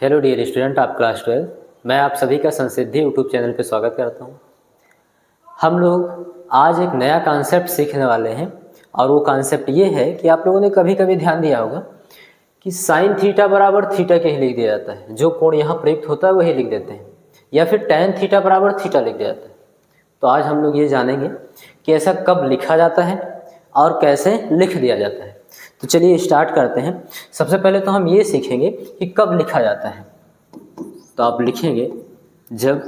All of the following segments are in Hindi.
Hello dear student of class 12। मैं आप सभी का संसिद्धि यूट्यूब चैनल पर स्वागत करता हूं। हम लोग आज एक नया कॉन्सेप्ट सीखने वाले हैं और वो कॉन्सेप्ट ये है कि आप लोगों ने कभी कभी ध्यान दिया होगा कि साइन थीटा बराबर थीटा के ही लिख दिया जाता है। जो कोण यहाँ प्रयुक्त होता है वही लिख देते हैं, या फिर टैन थीटा बराबर थीटा लिख दिया जाता है। तो आज हम लोग ये जानेंगे कि ऐसा कब लिखा जाता है और कैसे लिख दिया जाता है। तो चलिए स्टार्ट करते हैं। सबसे पहले तो हम ये सीखेंगे कि कब लिखा जाता है। तो आप लिखेंगे जब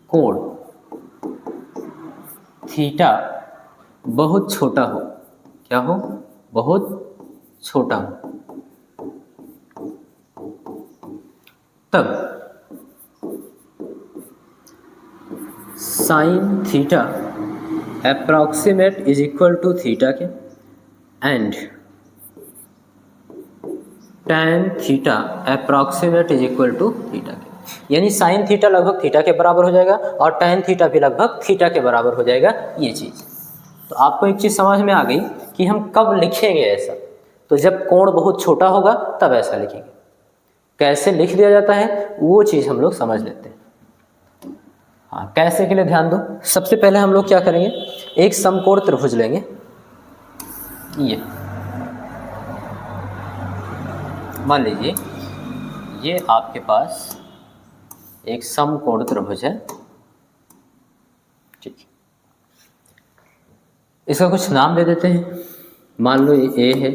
कोण थीटा बहुत छोटा हो। क्या हो? बहुत छोटा हो। तब sine theta approximate is equal to theta के and tan theta approximate is equal to theta के। यानी साइन थीटा लगभग थीटा के बराबर हो जाएगा और टैन थीटा भी लगभग थीटा के बराबर हो जाएगा। ये चीज़ तो आपको एक चीज़ समझ में आ गई कि हम कब लिखेंगे ऐसा। तो जब कोण बहुत छोटा होगा तब ऐसा लिखेंगे। कैसे लिख दिया जाता है वो चीज़ हम लोग समझ लेते हैं। हाँ, कैसे के लिए ध्यान दो। सबसे पहले हम लोग क्या करेंगे, एक समकोण त्रिभुज लेंगे। ये मान लीजिए ये आपके पास एक समकोण त्रिभुज है। ठीक है, इसका कुछ नाम दे देते हैं। मान लो ये ए है,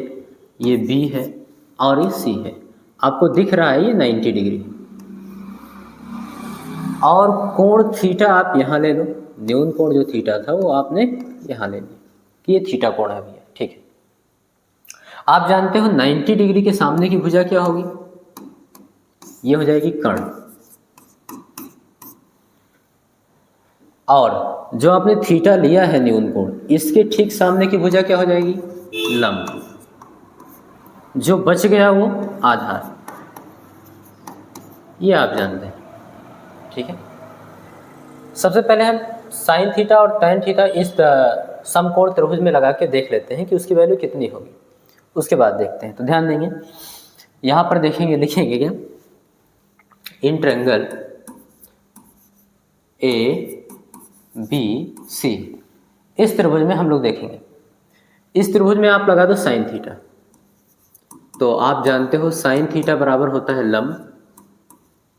ये बी है और ये सी है। आपको दिख रहा है ये 90 डिग्री और कोण थीटा आप यहाँ ले लो। न्यून कोण जो थीटा था वो आपने यहाँ ले लिया कि ये थीटा कोण है भैया। ठीक है, आप जानते हो 90 डिग्री के सामने की भुजा क्या होगी? ये हो जाएगी कर्ण। और जो आपने थीटा लिया है न्यून कोण, इसके ठीक सामने की भुजा क्या हो जाएगी? लंब। जो बच गया वो आधार। ये आप जानते हैं। ठीक है, सबसे पहले हम साइन थीटा और टैन थीटा इस समकोण त्रिभुज में लगा के देख लेते हैं कि उसकी वैल्यू कितनी होगी। उसके बाद देखते हैं। तो ध्यान देंगे, यहाँ पर देखेंगे, लिखेंगे क्या, in triangle A B C. इस त्रिभुज में हम लोग देखेंगे, इस त्रिभुज में आप लगा दो साइन थीटा। तो आप जानते हो साइन थीटा बराबर होता है लंब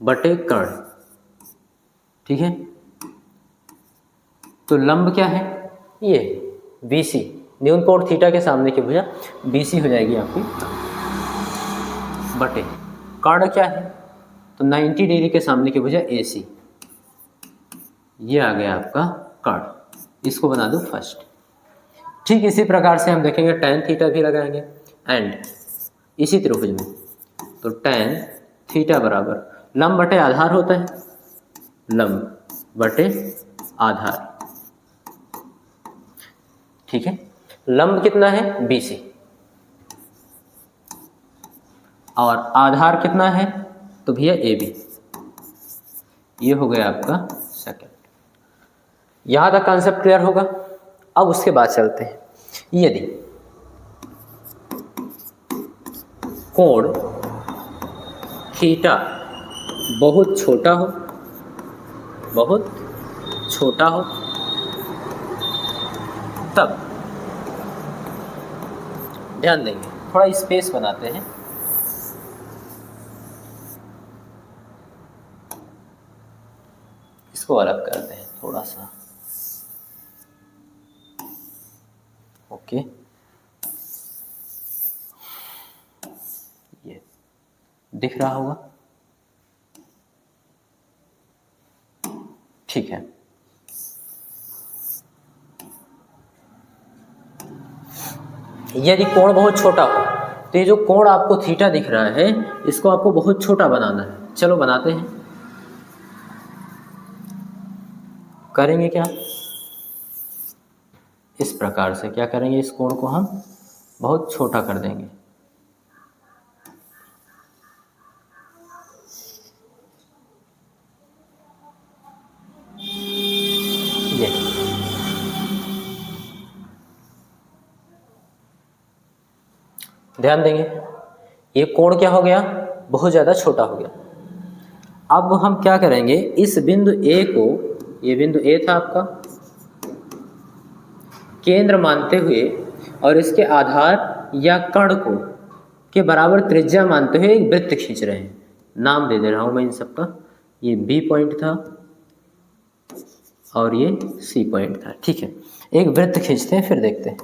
बटे कर्ण। ठीक है, तो लंब क्या है? ये बी सी, न्यून कोण थीटा के सामने की भुजा बी सी हो जाएगी आपकी, बटे कर्ण क्या है? तो 90 डिग्री के सामने की भुजा ए सी। ये आ गया आपका कर्ण। इसको बना दो फर्स्ट। ठीक इसी प्रकार से हम देखेंगे टैन थीटा भी लगाएंगे एंड इसी त्रिभुज में। तो टैन थीटा बराबर लंब बटे आधार होता है, लंब बटे आधार। ठीक है, लंब कितना है? BC और आधार कितना है? तो भैया AB। ये हो गया आपका सेकंड। यहां तक कॉन्सेप्ट क्लियर होगा। अब उसके बाद चलते हैं। यदि कोण थीटा बहुत छोटा हो, बहुत छोटा हो, तब ध्यान देंगे, थोड़ा स्पेस बनाते हैं। इसको अलग करते हैं थोड़ा सा। ओके, ये दिख रहा होगा। ठीक है, यदि कोण बहुत छोटा हो तो ये जो कोण आपको थीटा दिख रहा है इसको आपको बहुत छोटा बनाना है। चलो बनाते हैं। करेंगे क्या? इस प्रकार से क्या करेंगे, इस कोण को हम बहुत छोटा कर देंगे। ये ध्यान देंगे, ये कोण क्या हो गया? बहुत ज़्यादा छोटा हो गया। अब हम क्या करेंगे, इस बिंदु ए को, ये बिंदु ए था आपका, केंद्र मानते हुए और इसके आधार या कण को के बराबर त्रिज्या मानते हुए एक वृत्त खींच रहे हैं। नाम दे दे रहा हूँ मैं इन सबका। ये बी पॉइंट था और ये सी पॉइंट था, ठीक है। एक वृत्त खींचते हैं, फिर देखते हैं।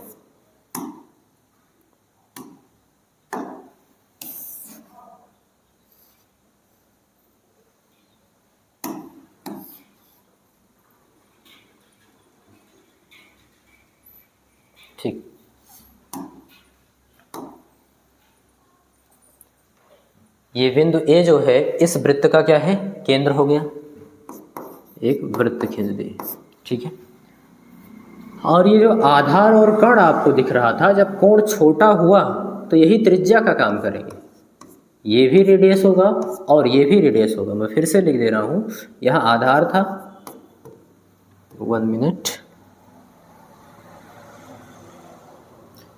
ठीक, ये बिंदु ए जो है इस वृत्त का क्या है, केंद्र हो गया। एक वृत्त खींच दिए, ठीक है। और ये जो आधार और कण आपको दिख रहा था, जब कोण छोटा हुआ तो यही त्रिज्या का काम करेंगे। ये भी रेडियस होगा और ये भी रेडियस होगा। मैं फिर से लिख दे रहा हूँ, यहाँ आधार था, 1 मिनट,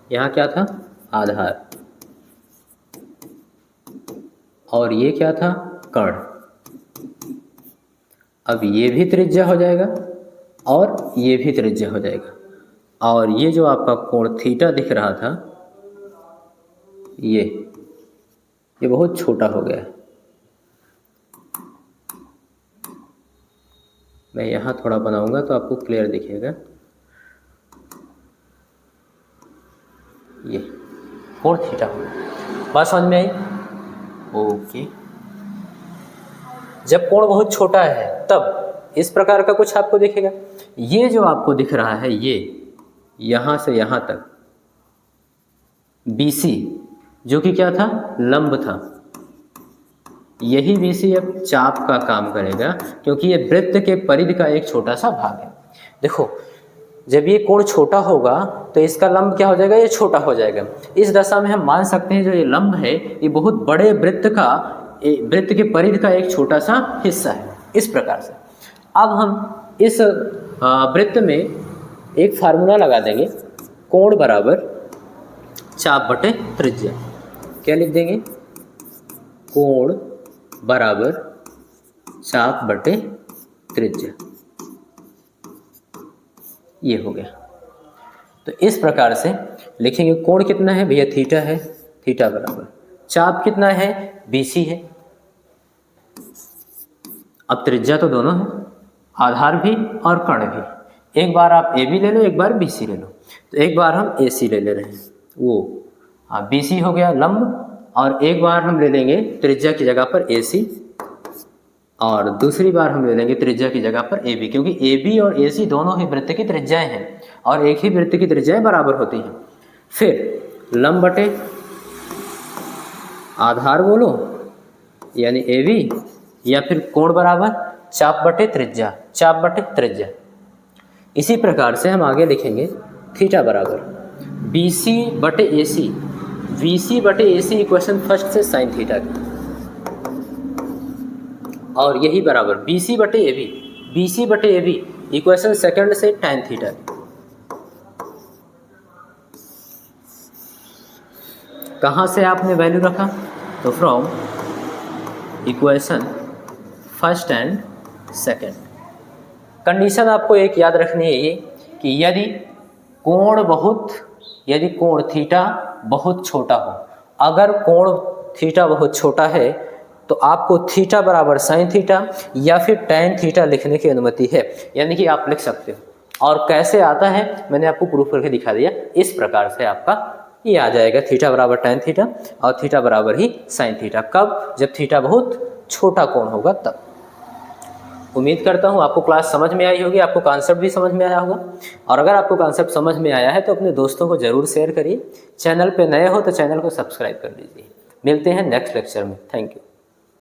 यहाँ क्या था, आधार, और ये क्या था, कण। अब ये भी त्रिज्या हो जाएगा और ये भी त्रिज्या हो जाएगा, और ये जो आपका कोण थीटा दिख रहा था, ये बहुत छोटा हो गया है। मैं यहाँ थोड़ा बनाऊंगा तो आपको क्लियर दिखेगा। ये कोण थीटा हो गया। बात समझ में आई? ओके। जब कोण बहुत छोटा है तब इस प्रकार का कुछ आपको दिखेगा। ये जो आपको दिख रहा है, ये यहाँ से यहाँ तक BC, जो कि क्या था, लंब था, यही BC अब चाप का काम करेगा, क्योंकि ये वृत्त के परिधि का एक छोटा सा भाग है। देखो, जब ये कोण छोटा होगा तो इसका लंब क्या हो जाएगा, ये छोटा हो जाएगा। इस दशा में हम मान सकते हैं जो ये लंब है ये बहुत बड़े वृत्त के परिधि का एक छोटा सा हिस्सा है। इस प्रकार से अब हम इस वृत्त में एक फार्मूला लगा देंगे, कोण बराबर चाप बटे त्रिज्या। क्या लिख देंगे, कोण बराबर चाप बटे त्रिज्या। ये हो गया। तो इस प्रकार से लिखेंगे, कोण कितना है भैया, थीटा है, थीटा बराबर चाप कितना है, BC है। अब त्रिज्या तो दोनों है, आधार भी और कण भी। एक बार आप AB ले लो, एक बार BC ले लो। तो एक बार हम AC ले रहे हैं, वो BC हो गया लंब, और एक बार हम ले लेंगे त्रिज्या की जगह पर AC, और दूसरी बार हम ले लेंगे त्रिज्या की जगह पर AB, क्योंकि AB और AC दोनों ही वृत्त की त्रिज्याएं हैं और एक ही वृत्त की त्रिज्याएं बराबर होती हैं। फिर लंब बटे आधार बोलो, यानी AB, या फिर कोण बराबर चाप बटे त्रिज्या, चाप बटे त्रिज्या। इसी प्रकार से हम आगे लिखेंगे, थीटा बराबर BC बटे AC, BC बटे AC इक्वेशन फर्स्ट से साइन थीटा की, और यही बराबर BC बटे AB, BC बटे AB इक्वेशन सेकंड से tan थीटा की। कहाँ से आपने वैल्यू रखा, तो from equation first and second. Condition आपको एक याद रखनी है ये, कि यदि कोण थीटा बहुत छोटा हो, अगर कोण थीटा बहुत छोटा है तो आपको थीटा बराबर साइन थीटा या फिर tan थीटा लिखने की अनुमति है, यानी कि आप लिख सकते हो। और कैसे आता है मैंने आपको प्रूफ करके दिखा दिया। इस प्रकार से आपका ये आ जाएगा, थीटा बराबर tan थीटा और थीटा बराबर ही साइन थीटा। कब, जब थीटा बहुत छोटा कोण होगा तब। उम्मीद करता हूँ आपको क्लास समझ में आई होगी, आपको कॉन्सेप्ट भी समझ में आया होगा। और अगर आपको कॉन्सेप्ट समझ में आया है तो अपने दोस्तों को ज़रूर शेयर करिए। चैनल पे नए हो तो चैनल को सब्सक्राइब कर लीजिए। मिलते हैं नेक्स्ट लेक्चर में। Thank you.